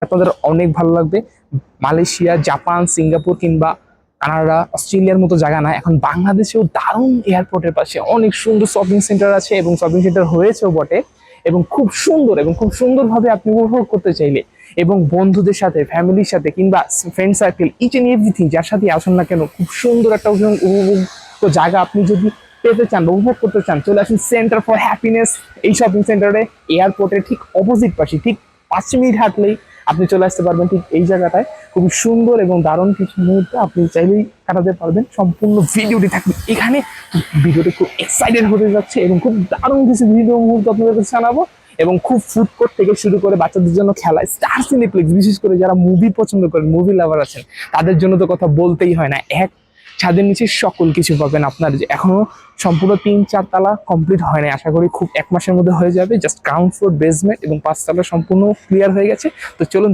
আপনাদের অনেক ভালো লাগবে। মালয়েশিয়া, জাপান, সিঙ্গাপুর কিংবা কানাডা, অস্ট্রেলিয়ার মতো জায়গা না, এখন বাংলাদেশেও দারুণ এয়ারপোর্টের পাশে অনেক সুন্দর শপিং সেন্টার আছে এবং শপিং সেন্টার হয়েছেও বটে, এবং খুব সুন্দর এবং খুব সুন্দরভাবে আপনি উপভোগ করতে চাইলে এবং বন্ধুদের সাথে, ফ্যামিলির সাথে কিংবা friend circle, each and everything যার সাথে আসুন না কেন, খুব সুন্দর একটা উপভোগ জায়গা আপনি যদি পেতে চান বা উপভোগ করতে চান, চলে আসুন সেন্টার ফর হ্যাপিনেস। এই শপিং সেন্টারে এয়ারপোর্টের ঠিক অপোজিট পাশে, ঠিক 5 মিনিট হাঁটলেই আপনি চলে আসতে পারবেন ঠিক এই জায়গাটায়। খুবই সুন্দর এবং দারুণ কিছু মুহূর্ত আপনি চাইলেই কাটাতে পারবেন। সম্পূর্ণ ভিডিওটি থাকবে এখানে। ভিডিওটি খুব এক্সাইটেড হতে যাচ্ছে এবং খুব দারুণ কিছু ভিডিও মুহূর্ত আপনাদের কাছে জানাবো, এবং খুব ফুড কোর্ট থেকে শুরু করে বাচ্চাদের জন্য খেলা, স্টার সিনেপ্লেক্স, বিশেষ করে যারা মুভি পছন্দ করেন, মুভি লাভার আছেন, তাদের জন্য তো কথা বলতেই হয় না। এক ছাদের নিচে সকল কিছু পাবেন আপনার, যে এখনো সম্পূর্ণ 3-4 তালা কমপ্লিট হয় না, আশা করি খুব 1 মাসের মধ্যে হয়ে যাবে। জাস্ট গ্রাউন্ড ফ্লোর, বেসমেন্ট এবং 5 তলা সম্পূর্ণ ক্লিয়ার হয়ে গেছে। তো চলুন